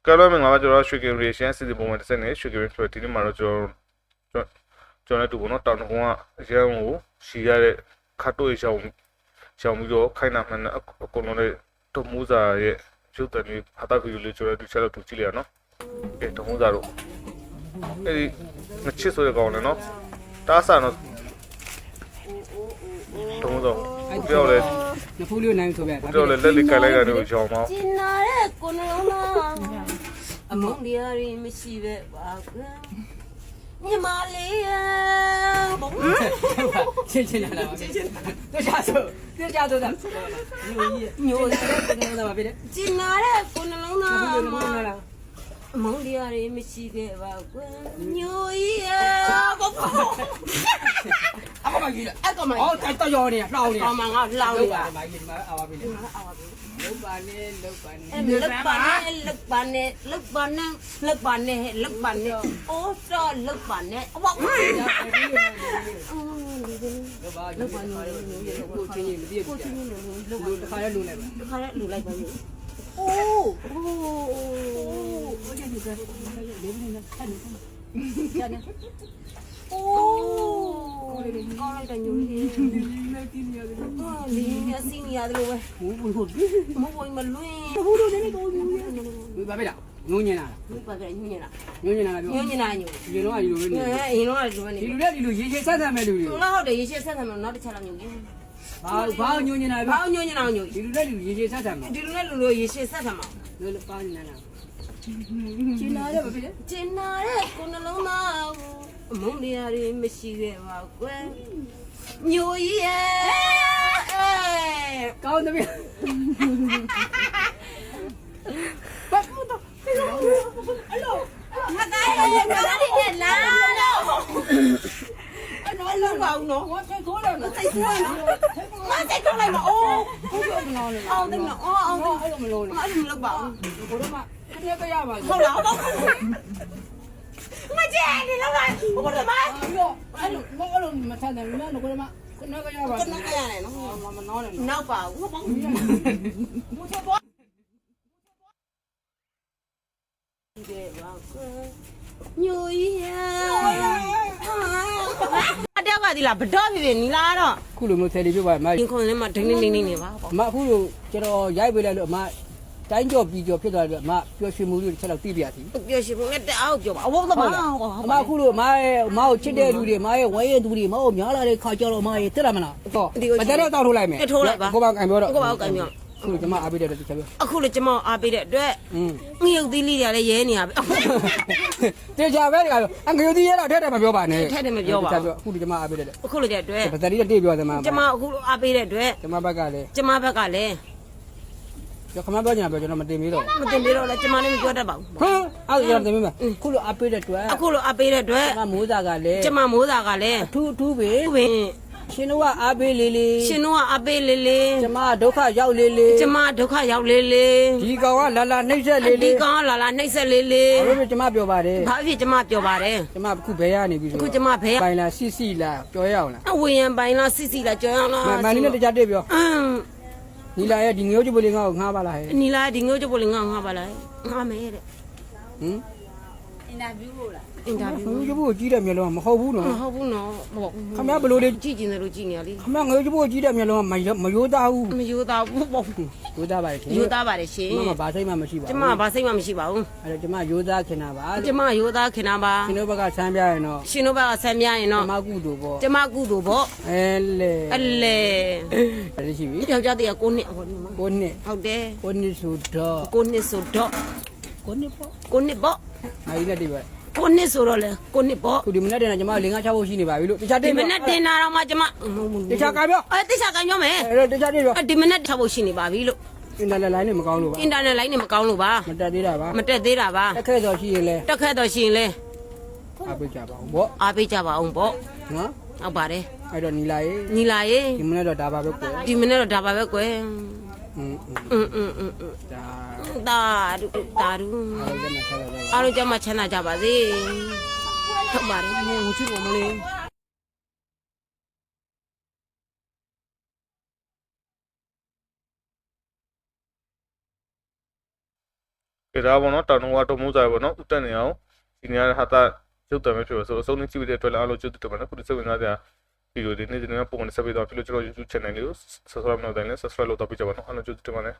Kalau mengapa jual sugar relation sih di bawah itu nih sugar seperti ini malah jual itu bono tahun gua yang siapa kado siapa juga kain apa kalau itu muza ya juta nih hata video jual itu cila tuh cili no itu muza lo jadi ngecil soalnya kau no tasa no itu muza dia oleh Napoleon nang so ba. dia oleh lagi kalau ada jual mau Among the area, Missy, Himalaya. Chin la. Tôi cha so da. Nhiều da ba bi de. Chinare, Napoleon Kunalona. la. Among the area, Missy, New Year. Ako ba gi la. Ako man. Oh, tai to yo ni, lao ni. Ako man, lao ni. Ba gi ma awa bi de. Lúc ba ni. Em lực bản nè. Ô cho lực bản nè. Bọc. Lúc ba ni. Cô chin ni bi. Lúc khá lu lại. Khai lại lù lại bao nhiêu? Ô. Ô. Con lại thành nhiều gì? Lý xin nhà luôn ấy. Mua mà lui. Ba bi la. Ngu ni na. Ba cái như nào? Ngu ni na. Như nào nhỉ? Di lo ai lu ni. Nó là gì vậy? Di lu le di lu ye sa sa me lu. Nó hậu để xe xe thằng nó đi chơi làm nhiều gì? Ba ngu ni na. Bao nhiêu như nào nhỉ? Di lu le lu ye sa sa me. Đi nó lùi xe xe thằng mà. Lu ba ni na. Chin na de ba bi de. Trên nó đấy, con nó lâu nào mong đi đi mới xí về vào quê nhiều gì Kau na bi. mà cái này nó đi điện là nó lâu vào nó thấy cố đâu nó thấy cố nó mà thấy cố này mà ô tên là ô mà đừng lực bảo không lão đâu mà chè thì nó lại không được mà con nó cái này nó vào nó bóng nhiều ý đeo vào thì là bật đôi về ní lá đó Khu lu mo thè li pi ba ma. nhưng không nên mà đinh này vào Ma khu lu che do yai pi lai lo maတိုင်းကြောပြီးကြောဖြစ်သွားတယ်မပျော်ရွှင်မှုတွေချက်တော့သိပြစီ ပြောရှိဖို့နဲ့တောက်ကြောပါဘောတော့ပါ အမခုလိုမကိုချစ်တဲ့လူတွေမရဲ့ဝဲရဲ့သူတွေမကိုများလာတဲ့ခါကြောတော့မရဲ့တက်ရမလားတော့မတက်တော့တောက်ထုတ်လိုက်မယ်ကိုပါကံပြောတော့ ကိုပါကန်ပြော ခုကျမအားပေးတဲ့တချက်ပြော အခုလေကျမအားပေးတဲ့အတွက် ငရုတ်သီးလေးတွေလည်းရဲနေရပဲ တေချာပဲတကယ်အငရုတ်သီးရတော့ထဲတယ်မပြောပါနဲ့ ထဲတယ်မပြောပါဘူး အခုကျမအားပေးတဲ့ အခုလေတဲ့အတွက် ဗတရီတေးပြောသမား ကျမအခုအားပေးတဲ့အတွက် ကျမဘက်ကလည်း ကျမဘက်ကလည်း ခမပြောချင်တာပြောကျွန်တော်မတင်ပြီးတော့ မတင်ပြီးတော့လည်းကျမလည်းမပြောတတ်ပါဘူး ဟမ်အဲ့ဒါတင်ပြီးမှာခုလိုအားပေးတဲ့အတွက် အခုလိုအားပေးတဲ့အတွက် ကျမမိုးစာကလည်း ကျမမိုးစာကလည်း ထူးပဲ သူပင် ရှင်တို့ကအားပေးလေးလေး ရှင်တို့ကအားပေးလေးလေး ကျမဒုက္ခရောက်လေးလေး ကျမဒုက္ခရောက်လေးလေး ဒီကောင်ကလာနှိမ့်ဆက်လေး ဒီ လေး ကောင်လာနှိမ့်ဆက်လေးလေး အဲ့လိုကျမပြောပါတယ် ဘာဖြစ်ကျမပြောပါတယ် ကျမအခုဘဲရနေပြီဆို အခုကျမဘဲ ပိုင်လားစီလားပြောရအောင်လား အဝေယံပိုင်းလားစစ်စစ်လားကြော်ရအောင်လား မန်လေးနဲ့တကြတက်ပြော အင်း နီလာရဲ့ဒီငိုးချိုးပလေးငါ့ကိုငှားပါလားဟဲ့ နီလာဒီငိုးကြပို့လေးငါပါလားငါမဲတဲ့ ဟမ် အင်တာဗျူး ငိုးချိုးဖို့ကြီးတဲ့မျက်လုံးကမဟုတ်ဘူးနော် မဟုတ်ဘူးနော်မဟုတ် ခမဘလို့လေး ကြည့်ကျင်တယ်လို့ကြည့်နေရလေ ခမငိုးချိုးဖို့ကြီးတဲ့မျက်လုံးကမရိုးသားဘူး မယူသားဘူးပေါ့ ရိုးသားပါလေ ယူသားပါတယ်ရှင် ကျမဘာစိတ်မှမရှိပါ ကျ ဘူး မဘာစိတ်မှမရှိပါဘူး အဲ့တော့ကျမရိုးသားခင်တာပါ ကျမယူသားခင်တာပါ ရှင်တို့ဘက်ကဆန်းပြရင်တော့ ရှင်တို့ဘက်ကဆမ်းပြရင် ကျ တော့ မကုသိုလ်ပေါ့ ကျမကုသိုလ်ပေါ့ အဲလေ အလေ အဲ့ရှိပြီ ယောက်ျားတည်းက9နှစ်ဟောဒီမှာ ကိုနှစ် ဟုတ်တယ် ကိုနှစ်ဆိုတော့ 9နှစ်ဆိုတော့ ကိုနှစ်ပေါ့ 9နှစ်ပေါ့ အဲ့ဒီလက်တွေပဲ 9နှစ်ဆိုတော့လေ9နှစ်ပေါ့ ခုဒီမနေ့တည်းကကျမလင်္ကာချဖို့ရှိနေပါပြီလို့တခြား ဒီ တင် မနေ့တင်လာတော့မှကျမ တခြားကပြော တခြားကပြောမယ် အဲ့တော့တခြားတင်ပြော ဒီမနေ့ထပ်ဖို့ရှိနေပါပြီလို့ အင်တာနက်လိုင်းနဲ့မကောင်းလို့ပါ အင်တာနက်လိုင်းနဲ့မကောင်းလို့ပါ မတက်သေးတာပါ မတက်သေးတာပါ တက်ခဲ့တော့ရှိရင်လဲ တက်ခဲ့တော့ရှိရင်လေ အားပေးကြပါဦးပေါ့ အားပေးကြပါအောင်ပေါ့ နော် ဟုတ်ပါတယ် အဲ့တော့နီလာရေး ညီလာရေ ဒီမနေ့တော့ဒါပါပဲကွယ် ဒီမနေ့တော့ဒါပါပဲကွယ် อืม ဒါ ဒါ ဒါဒူ အားလုံးနဲ့ဆက်ပါကြပါအားလုံးကြမှာချမ်းသာကြပါစေဟုတ်ပါတယ်ဟိုချစ်ပေါ်မလေး ကဲ ဒါပေါ့နော်တောင်တော့တော့မိုးစားပေါ့နော်ဥတက်နေအောင်ဒီနေရာဟာတာရုပ်တယ်ပဲဖြစ်လို့ဆိုတော့အဆုံးနဲ့ကြည့်ပြီးတဲ့အတွက်လည်းအားလုံးကျေးဇူးတင်ပါတယ်ခုဒီစိတ်ဝင်စားစရာဗီဒီယိုတွေနေ့စဉ်နဲ့ပုံမှန်ဆက်ပြီးတော့ဖြစ်လို့ကျွန်တော် YouTube channel လေးကို subscribe လုပ်တိုင်းလည်း subscribe လုပ်တော့ပြကြပါတော့အားလုံးကျေးဇူးတင်ပါတယ်